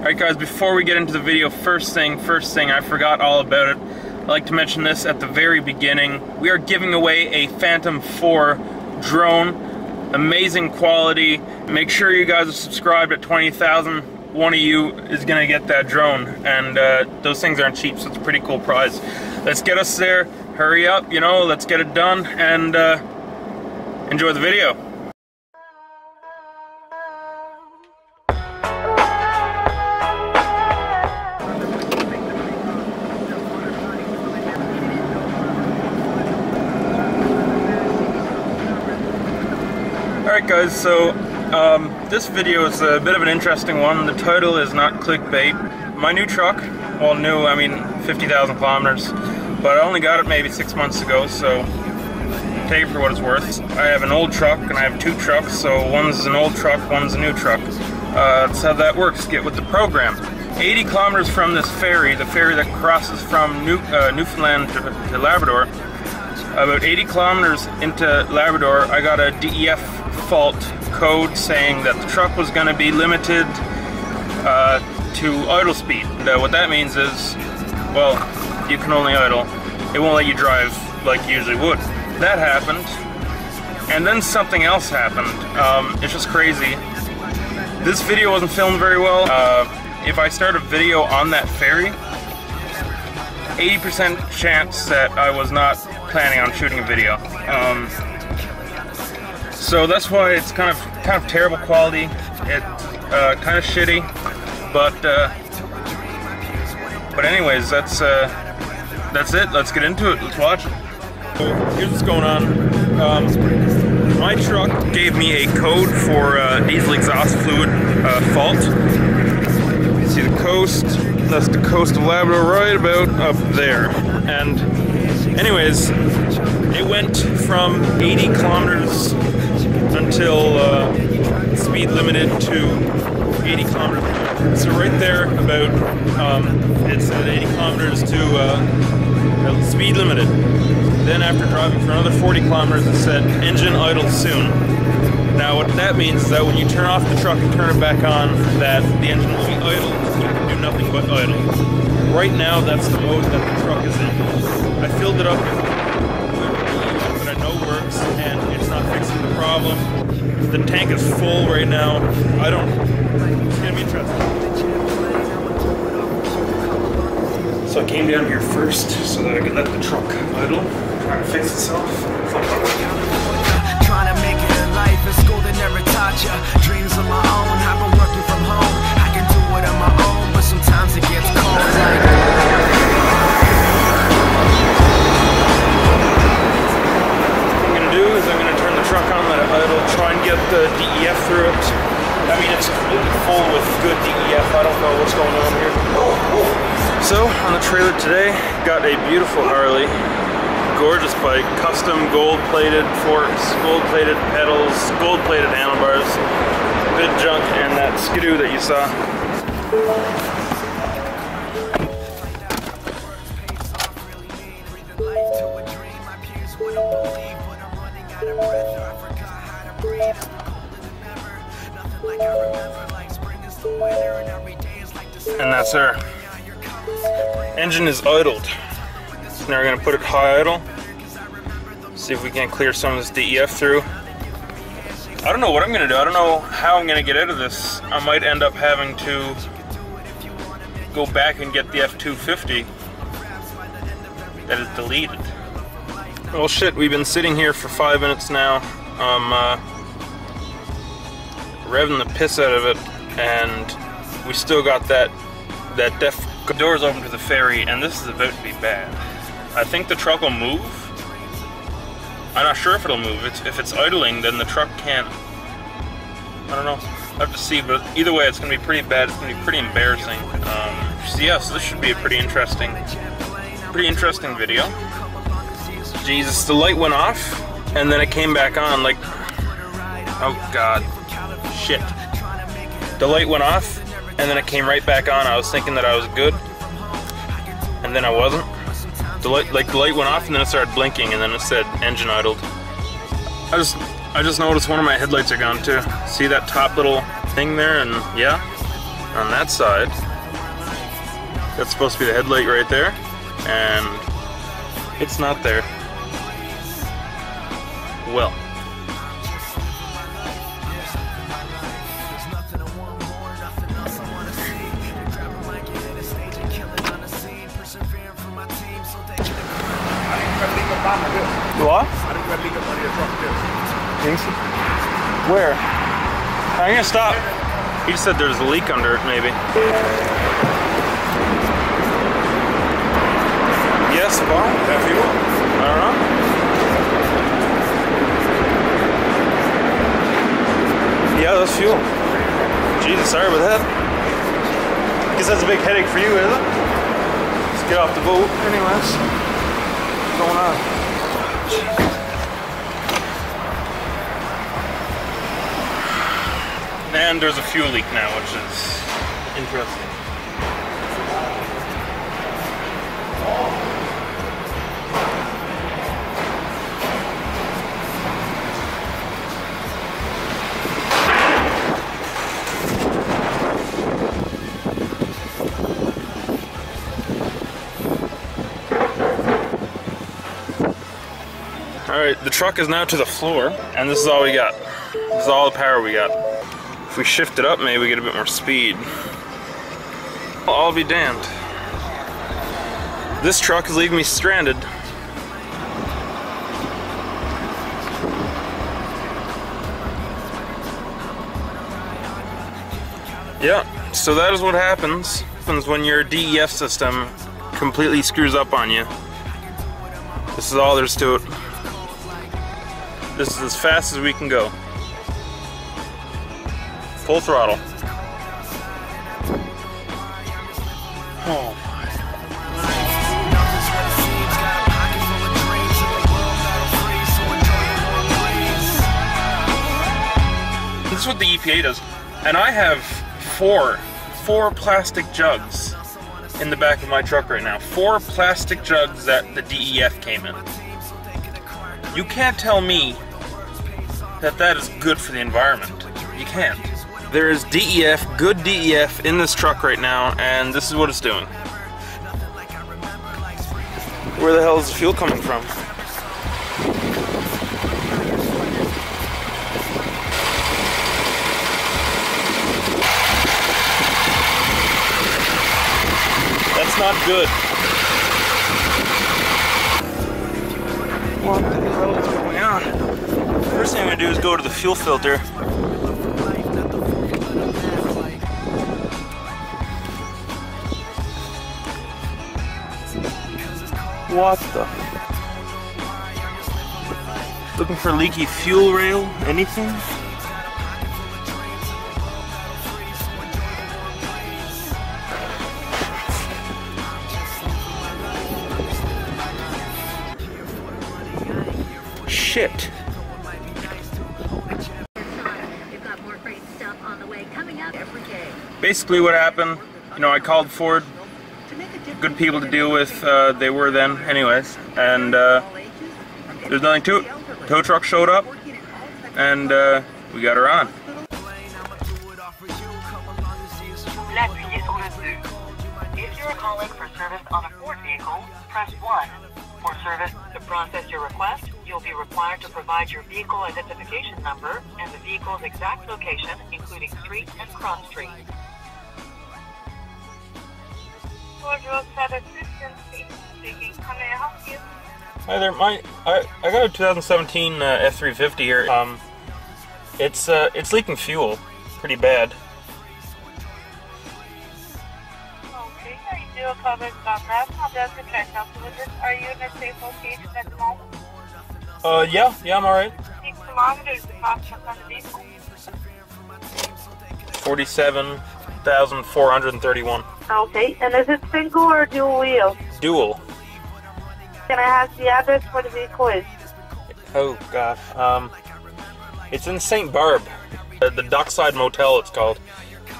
Alright guys, before we get into the video, first thing, I forgot all about it. I'd like to mention this at the very beginning. We are giving away a Phantom 4 drone. Amazing quality. Make sure you guys are subscribed at 20,000. One of you is going to get that drone. And those things aren't cheap, so it's a pretty cool prize. Let's get us there. Hurry up, you know, let's get it done. And enjoy the video. Alright guys, so this video is a bit of an interesting one. The title is not clickbait. My new truck, well new, I mean 50,000 kilometers, but I only got it maybe 6 months ago, so take it for what it's worth. I have an old truck and I have two trucks, so one's an old truck, one's a new truck. That's how that works, get with the program. 80 kilometers from this ferry, the ferry that crosses from Newfoundland to Labrador, about 80 kilometers into Labrador, I got a DEF fault code saying that the truck was going to be limited to idle speed. What that means is, well, you can only idle. It won't let you drive like you usually would. That happened, and then something else happened. It's just crazy. This video wasn't filmed very well. If I start a video on that ferry, 80% chance that I was not planning on shooting a video. So that's why it's kind of terrible quality. It's kind of shitty, but anyways, that's it. Let's get into it. Let's watch it. So here's what's going on. My truck gave me a code for diesel exhaust fluid fault. You can see the coast. That's the coast of Labrador, right about up there. And anyways, it went from 80 kilometers until speed limited to 80 kilometers. So right there, about it's at 80 kilometers to speed limited. Then after driving for another 40 kilometers, it said engine idle soon. Now what that means is that when you turn off the truck and turn it back on, that the engine will be idle. You can do nothing but idle. Right now, that's the mode that the truck is in. I filled it up with fluid that I know works, and it's not fixing the problem. The tank is full right now. It's gonna be interesting. So I came down here first so that I could let the truck idle, trying to fix itself. Trying to make it in life, in school they never taught ya. Dreams of my own, I've been working from home. I can do it on my own, but sometimes it gets cold like. What I'm gonna do is I'm gonna turn the truck on, let it idle, try and get the DEF through it. I mean, it's completely full with good DEF. I don't know what's going on here. So, on the trailer today, got a beautiful Harley. Gorgeous bike, custom gold-plated forks, gold-plated pedals, gold-plated handlebars, good junk, and that skidoo that you saw. And that's her. Engine is idled. Now we're going to put it high idle, see if we can clear some of this DEF through. I don't know what I'm going to do. I don't know how I'm going to get out of this. I might end up having to go back and get the F-350 that is deleted. Well shit, we've been sitting here for 5 minutes now. I'm revving the piss out of it, and we still got that doors open to the ferry, and this is about to be bad. I think the truck will move. I'm not sure if it'll move. If it's idling, then the truck can't. I don't know. I have to see, but either way, it's going to be pretty bad. It's going to be pretty embarrassing. So yeah, so this should be a pretty interesting video. Jesus, the light went off, and then it came back on. Like, oh god, shit. The light went off, and then it came right back on. I was thinking that I was good, and then I wasn't. The light went off, and then it started blinking, and then it said engine idled. I just noticed one of my headlights are gone too. See that top little thing there? And yeah, on that side. That's supposed to be the headlight right there, and it's not there. Well. What? Where? I'm gonna stop. He just said there's a leak under it, maybe. Yes, well, that fuel? I don't know. Yeah, that's fuel. Jesus, sorry about that. Guess that's a big headache for you, is it? Let's get off the boat. Anyways, what's going on? And there's a fuel leak now, which is interesting. Alright, the truck is now to the floor, and this is all we got. This is all the power we got. If we shift it up, maybe we get a bit more speed. I'll be damned. This truck is leaving me stranded. Yeah, so that is what happens when your DEF system completely screws up on you. This is all there is to it. This is as fast as we can go. Full throttle. Oh my. This is what the EPA does. And I have four plastic jugs in the back of my truck right now. 4 plastic jugs that the DEF came in. You can't tell me that that is good for the environment. You can't. There is DEF, good DEF in this truck right now, and this is what it's doing. Where the hell is the fuel coming from? That's not good. What the hell is going on? First thing I'm going to do is go to the fuel filter. What the? Looking for leaky fuel rail? Anything? Shit. Basically what happened, you know, I called Ford, good people to deal with, they were then anyways, and there's nothing to it. Tow truck showed up, and we got her on. If you are calling for service on a Ford vehicle, press 1. For service to process your request, you'll be required to provide your vehicle identification number and the vehicle's exact location, including street and cross street. Ford Roadside Assistance speaking. How may I help you? Hi there, I got a 2017 F-350 here. It's leaking fuel, pretty bad. Okay, I do cover on that. I'll be able to try to help you with this. Are you in a safe location at the moment? Yeah, I'm alright. 6 kilometers approximately on the vehicle. 47,431. Okay, and is it single or dual wheel? Dual. Can I have the address where the vehicle is? Oh god. It's in St. Barb. The Dockside Motel, it's called.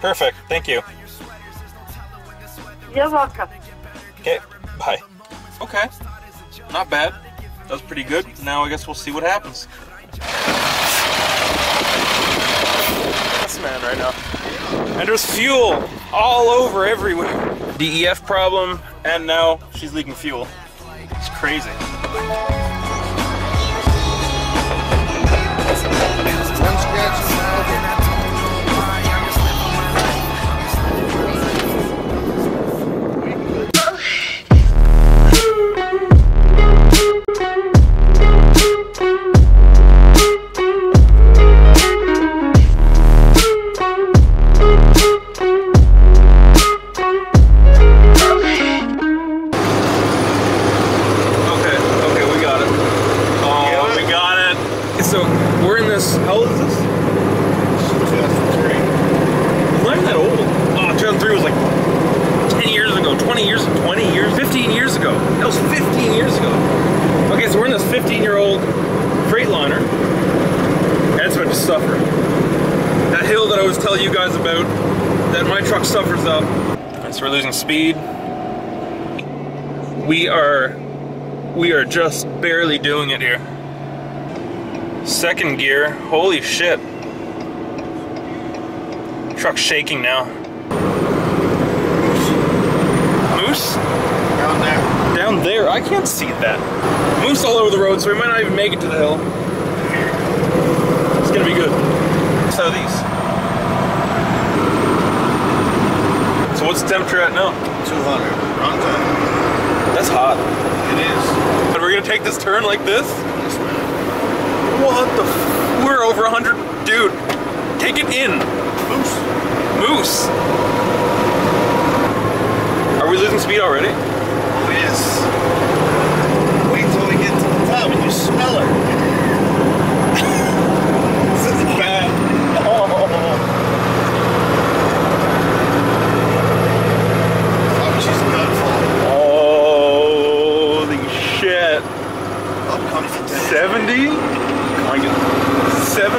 Perfect, thank you. You're welcome. Okay, bye. Okay, not bad. That was pretty good. Now I guess we'll see what happens. This man right now. And there's fuel all over everywhere. DEF problem, and now she's leaking fuel. It's crazy. So we're in this, how old is this? 2003. It's not even that old. Oh, 2003 was like 10 years ago, 20 years, 15 years ago. That was 15 years ago. Okay, so we're in this 15-year-old Freightliner. And it's about to suffer. That hill that I was telling you guys about, that my truck suffers up. And so we're losing speed. We are just barely doing it here. Second gear, holy shit. Truck's shaking now. Moose? Down there. Down there? I can't see that. Moose all over the road, so we might not even make it to the hill. It's gonna be good. Southeast. So what's the temperature at now? 200. Wrong time. That's hot. It is. And we're gonna take this turn like this? Yes, man. What the f? We're over 100. Dude, take it in. Moose. Moose. Are we losing speed already? Oh, yes. Wait till we get to the top and you smell it. This is bad. Oh. Oh, she's done for. Holy shit. Up comes the 70? I get 7.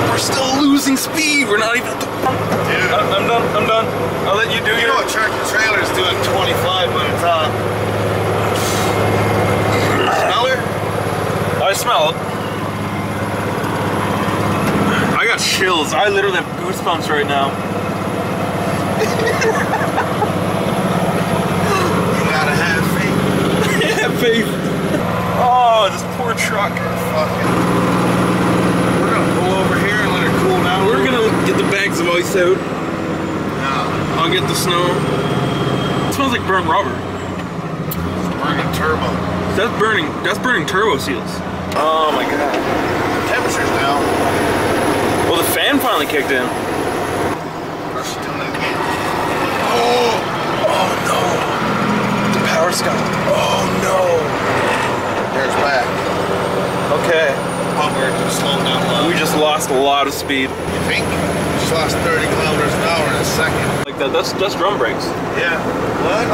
We're still losing speed. We're not even at the front. Dude. I'm done. I'll let you do You know a tractor trailer is doing 25 by the top. Smell it? I smell it. I got chills. I literally have goosebumps right now. You gotta have faith. Yeah, faith. Oh, this poor truck. Fucking. We're gonna pull over here and let it cool down. We're gonna get the bags of ice out. No. I'll get the snow. It smells like burnt rubber. It's burning turbo. That's burning turbo seals. Oh my god. The temperature's down. Well, the fan finally kicked in. How's she doing that? Oh no. The power stop. Oh no. There's back. Okay. We're just slowing down low. We just lost a lot of speed. You think? Just lost 30 kilometers an hour in a second. Like that. That's drum brakes. Yeah. What?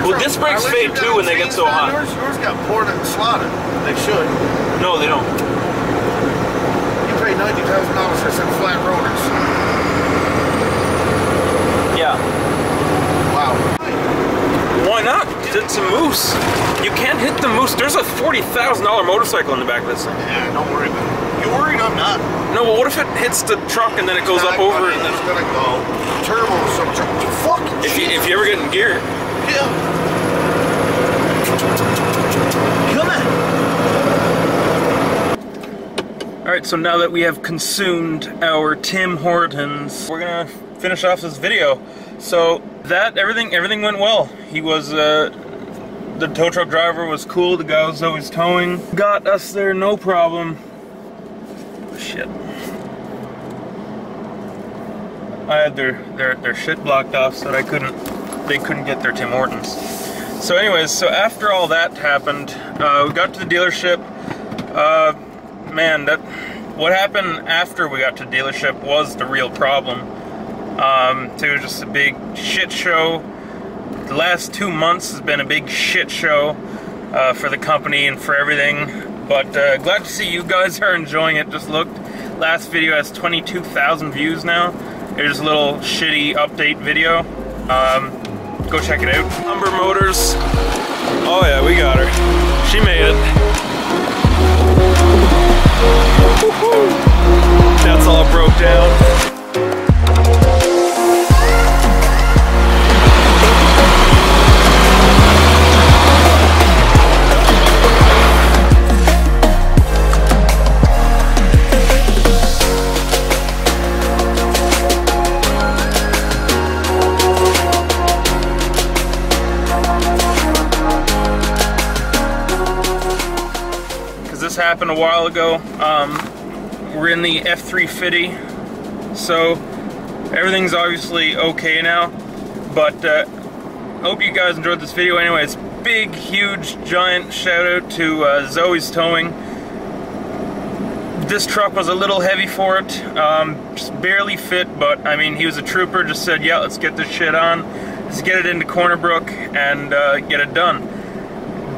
Well, disc brakes fade too when they get so hot. Yours got poured and slotted. They should. No, they don't. You paid $90,000 for some flat rotors. Yeah. Wow. Why not? It's a Moose. You can't hit the Moose. There's a $40,000 motorcycle in the back of this thing. Yeah, don't worry about it. You worried? I'm not. No, but what if it hits the truck and then it goes up over and then... It's gonna go. Turbo, some truck. Fuck. If you ever get in gear. Yeah. Come on. Alright, so now that we have consumed our Tim Hortons, we're gonna finish off this video. So that everything went well. He was the tow truck driver was cool, the guy was always towing. Got us there no problem. Shit. I had their shit blocked off so that they couldn't get their Tim Hortons. So anyways, so after all that happened, we got to the dealership. Man, what happened after we got to the dealership was the real problem. It was just a big shit show. The last 2 months has been a big shit show for the company and for everything. But glad to see you guys are enjoying it. Just looked. Last video has 22,000 views now. Here's a little shitty update video. Go check it out. Umber Motors. Oh yeah, we got her. She made it. down. This happened a while ago. We're in the F-350, so everything's obviously okay now, but hope you guys enjoyed this video. Anyways, big, huge, giant shout out to Zoe's Towing. This truck was a little heavy for it, just barely fit, but I mean, he was a trooper, just said, yeah, let's get this shit on, let's get it into Corner Brook and get it done.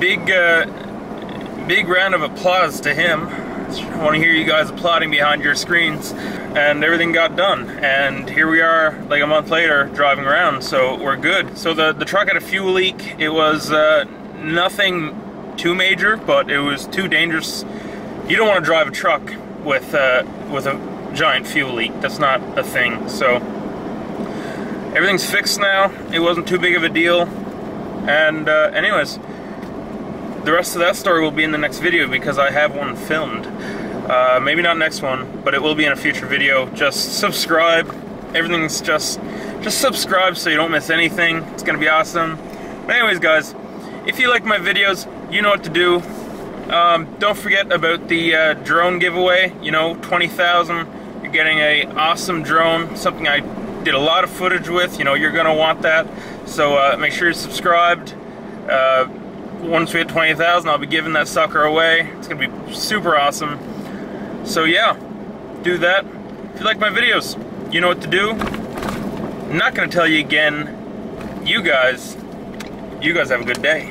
Big round of applause to him. I want to hear you guys applauding behind your screens. And everything got done. And here we are, like a month later, driving around, so we're good. So the truck had a fuel leak. It was nothing too major, but it was too dangerous. You don't want to drive a truck with a giant fuel leak. That's not a thing. So everything's fixed now. It wasn't too big of a deal. And anyways, the rest of that story will be in the next video because I have one filmed. Maybe not next one, but it will be in a future video. Just subscribe. Everything's just subscribe so you don't miss anything. It's gonna be awesome. But anyways, guys, if you like my videos, you know what to do. Don't forget about the drone giveaway. You know, 20,000. You're getting a awesome drone. Something I did a lot of footage with. You know, you're gonna want that. So make sure you're subscribed. Once we hit 20,000, I'll be giving that sucker away. It's gonna be super awesome. So yeah, do that. If you like my videos, you know what to do. I'm not gonna tell you again. You guys have a good day.